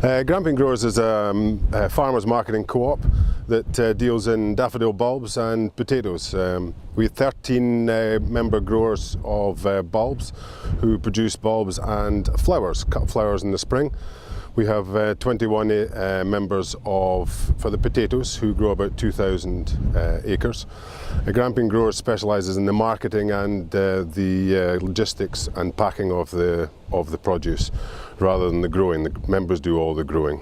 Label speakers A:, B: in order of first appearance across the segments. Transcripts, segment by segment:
A: Grampian Growers is a farmers marketing co-op that deals in daffodil bulbs and potatoes. We have 13 member growers of bulbs who produce bulbs and flowers, cut flowers in the spring. We have 21 members for the potatoes who grow about 2,000 acres. Grampian Growers specialises in the marketing and the logistics and packing of the produce rather than the growing. The members do all the growing.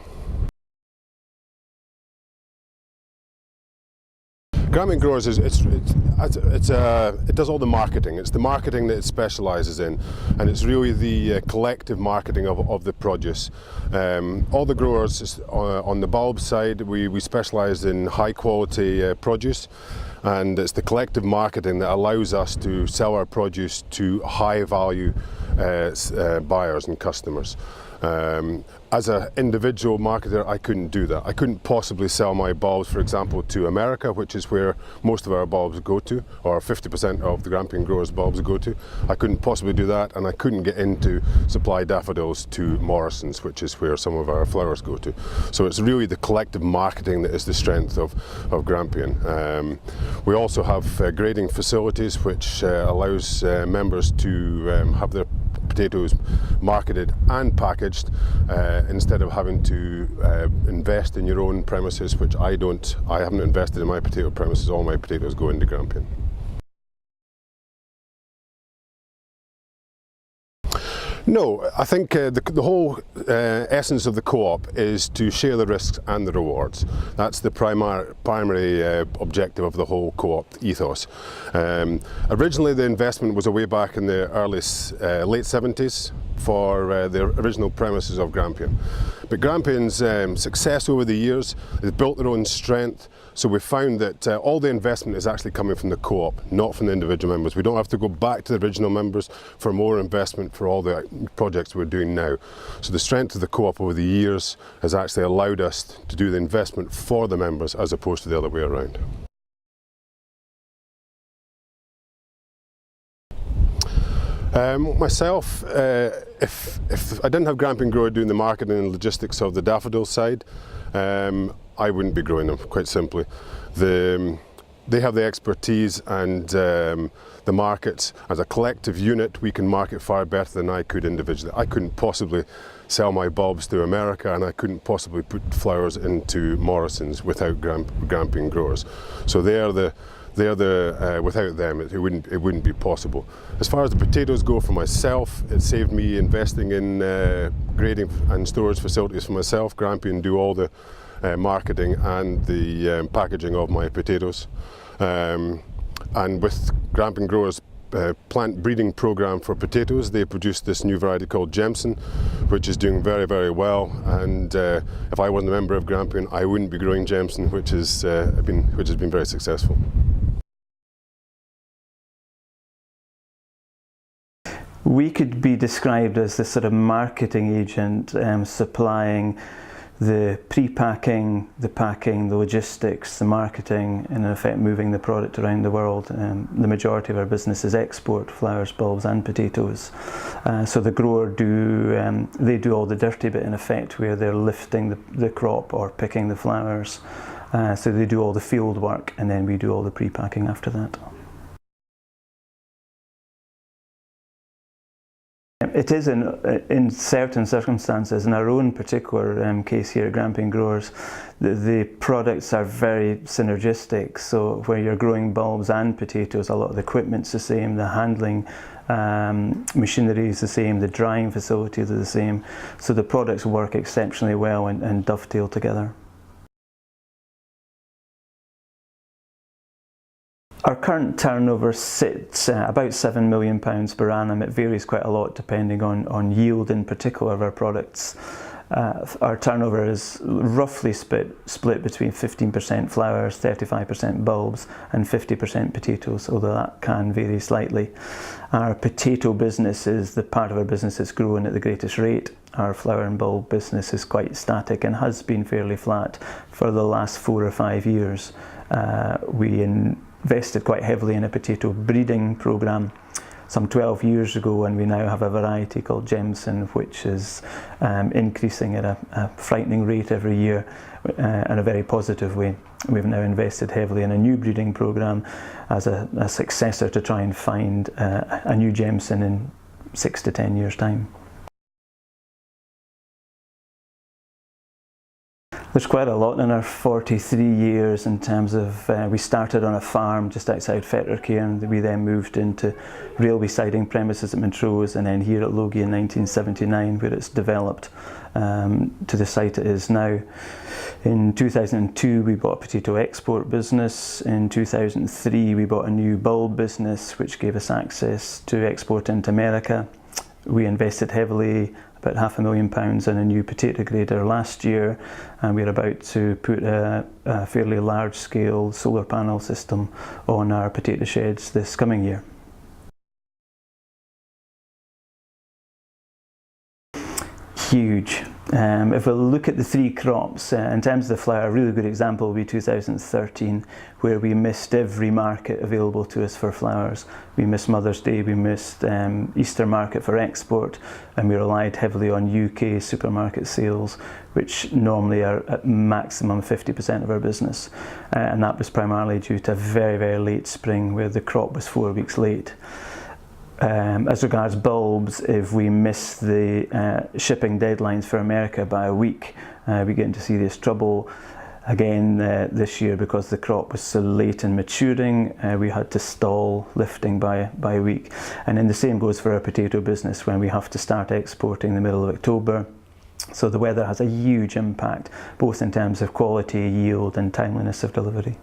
A: Grampian Growers it does all the marketing. It's the marketing that it specialises in, and it's really the collective marketing of the produce. All the growers on the bulb side, we specialise in high quality produce, and it's the collective marketing that allows us to sell our produce to high value buyers and customers. As an individual marketer, I couldn't do that. I couldn't possibly sell my bulbs, for example, to America, which is where most of our bulbs go to, or 50% of the Grampian Growers bulbs go to. I couldn't possibly do that, and I couldn't get into supply daffodils to Morrison's, which is where some of our flowers go to. So it's really the collective marketing that is the strength of Grampian. We also have grading facilities, which allows members to have their potatoes marketed and packaged instead of having to invest in your own premises, which I haven't invested in my potato premises. All my potatoes go into Grampian. No, I think the whole essence of the co-op is to share the risks and the rewards. That's the primary objective of the whole co-op ethos. Originally the investment was way back in the late 70s for the original premises of Grampian. But Grampian's success over the years has built their own strength, so we found that all the investment is actually coming from the co-op, not from the individual members. We don't have to go back to the original members for more investment for all the projects we're doing now. So the strength of the co-op over the years has actually allowed us to do the investment for the members as opposed to the other way around. Myself, if I didn't have Grampian Grower doing the marketing and logistics of the daffodil side, I wouldn't be growing them, quite simply. They have the expertise and the markets. As a collective unit, we can market far better than I could individually. I couldn't possibly sell my bulbs to America, and I couldn't possibly put flowers into Morrison's without Grampian Growers. So without them, it wouldn't be possible. As far as the potatoes go for myself, it saved me investing in grading and storage facilities for myself. Grampian do all the marketing and the packaging of my potatoes. And with Grampian Growers plant breeding program for potatoes, they produced this new variety called Jemson, which is doing very, very well. And if I wasn't a member of Grampian, I wouldn't be growing Jemson, which has been very successful.
B: We could be described as the sort of marketing agent supplying the pre-packing, the packing, the logistics, the marketing, and in effect moving the product around the world. The majority of our business is export, flowers, bulbs and potatoes. So the grower they do all the dirty bit in effect, where they're lifting the crop or picking the flowers. So they do all the field work, and then we do all the pre-packing after that. It is in certain circumstances. In our own particular case here at Grampian Growers, the products are very synergistic. So where you're growing bulbs and potatoes, a lot of the equipment's the same, the handling machinery is the same, the drying facilities are the same. So the products work exceptionally well and dovetail together. Our current turnover sits about £7 million per annum. It varies quite a lot depending on yield in particular of our products. Our turnover is roughly split between 15% flowers, 35% bulbs and 50% potatoes, although that can vary slightly. Our potato business is the part of our business that's growing at the greatest rate. Our flower and bulb business is quite static and has been fairly flat for the last 4 or 5 years. We invested quite heavily in a potato breeding program, some 12 years ago, and we now have a variety called Jemson, which is increasing at a frightening rate every year in a very positive way. We've now invested heavily in a new breeding programme as a successor to try and find a new Jemson in 6 to 10 years' time. There's quite a lot in our 43 years in terms of, we started on a farm just outside Fettercairn, we then moved into railway siding premises at Montrose, and then here at Logie in 1979, where it's developed to the site it is now. In 2002 we bought a potato export business. In 2003 we bought a new bulb business which gave us access to export into America. We invested heavily, about £500,000 in a new potato grader last year, and we're about to put a fairly large scale solar panel system on our potato sheds this coming year. Huge. If we look at the three crops, in terms of the flower, a really good example will be 2013, where we missed every market available to us for flowers. We missed Mother's Day, we missed Easter market for export, and we relied heavily on UK supermarket sales, which normally are at maximum 50% of our business. And that was primarily due to a very, very late spring where the crop was 4 weeks late. As regards bulbs, if we miss the shipping deadlines for America by a week, we get into serious trouble. Again this year, because the crop was so late in maturing, we had to stall lifting by a week. And then the same goes for our potato business when we have to start exporting in the middle of October. So the weather has a huge impact, both in terms of quality, yield and timeliness of delivery.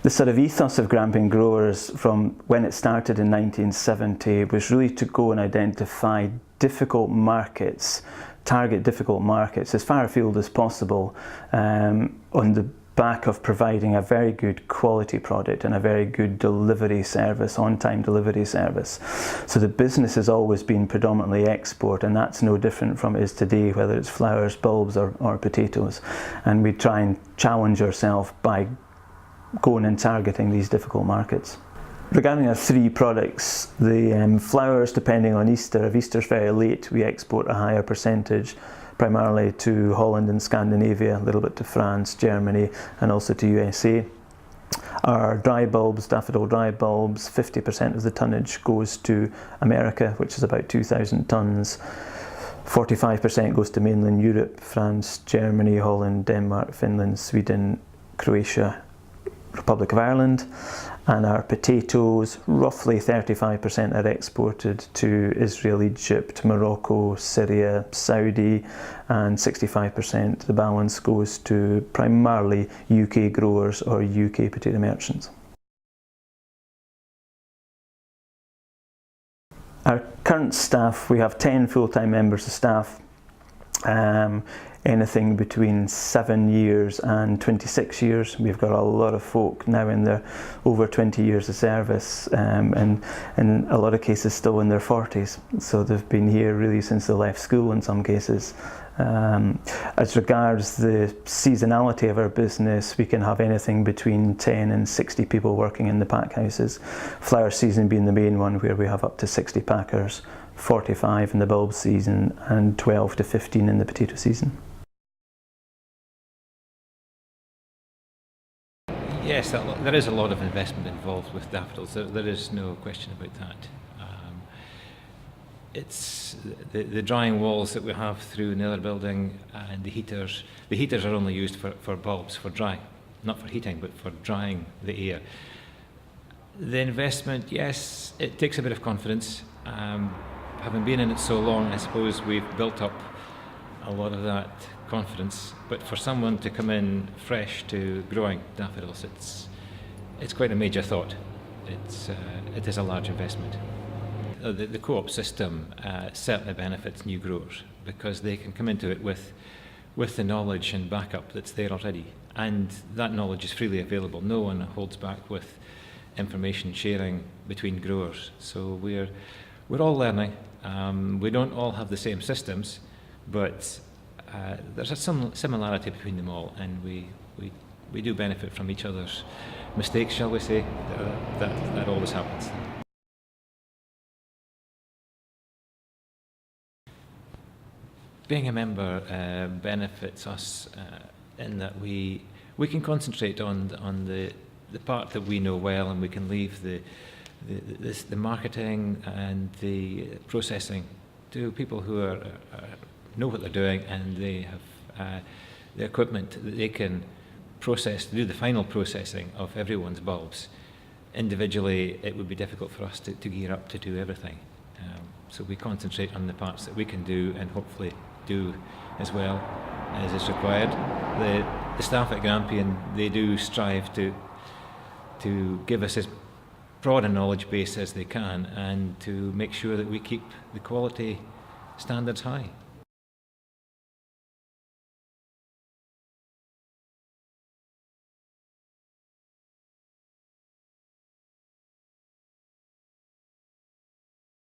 B: The sort of ethos of Grampian Growers from when it started in 1970 was really to go and identify difficult markets, target difficult markets as far afield as possible, on the back of providing a very good quality product and a very good delivery service, on-time delivery service. So the business has always been predominantly export, and that's no different from it is today, whether it's flowers, bulbs or potatoes. And we try and challenge ourselves by going and targeting these difficult markets. Regarding our three products, the flowers, depending on Easter, if Easter's very late, we export a higher percentage, primarily to Holland and Scandinavia, a little bit to France, Germany and also to USA. Our dry bulbs, daffodil dry bulbs, 50% of the tonnage goes to America, which is about 2,000 tonnes. 45% goes to mainland Europe, France, Germany, Holland, Denmark, Finland, Sweden, Croatia, Republic of Ireland. And our potatoes, roughly 35% are exported to Israel, Egypt, Morocco, Syria, Saudi, and 65%, the balance goes to primarily UK growers or UK potato merchants. Our current staff, we have 10 full-time members of staff. Anything between 7 years and 26 years. We've got a lot of folk now in their over 20 years of service, and in a lot of cases still in their 40s. So they've been here really since they left school in some cases. As regards the seasonality of our business, we can have anything between 10 and 60 people working in the pack houses. Flower season being the main one, where we have up to 60 packers, 45 in the bulb season and 12 to 15 in the potato season.
C: Yes, there is a lot of investment involved with daffodils. There is no question about that. It's the drying walls that we have through the other building and the heaters. The heaters are only used for bulbs, for drying, not for heating, but for drying the air. The investment, yes, it takes a bit of confidence. Having been in it so long, I suppose we've built up a lot of that confidence, but for someone to come in fresh to growing daffodils, it's quite a major thought. It is a large investment. The co-op system certainly benefits new growers because they can come into it with the knowledge and backup that's there already, and that knowledge is freely available. No one holds back with information sharing between growers. So we're all learning. We don't all have the same systems, but there's a similarity between them all, and we we do benefit from each other's mistakes, shall we say. That always happens. Being a member benefits us in that we can concentrate on the part that we know well, and we can leave the marketing and the processing to people who know what they're doing, and they have the equipment that they can do the final processing of everyone's bulbs. Individually, it would be difficult for us to gear up to do everything. So we concentrate on the parts that we can do, and hopefully do as well as is required. The staff at Grampian, they do strive to give us as broad a knowledge base as they can, and to make sure that we keep the quality standards high.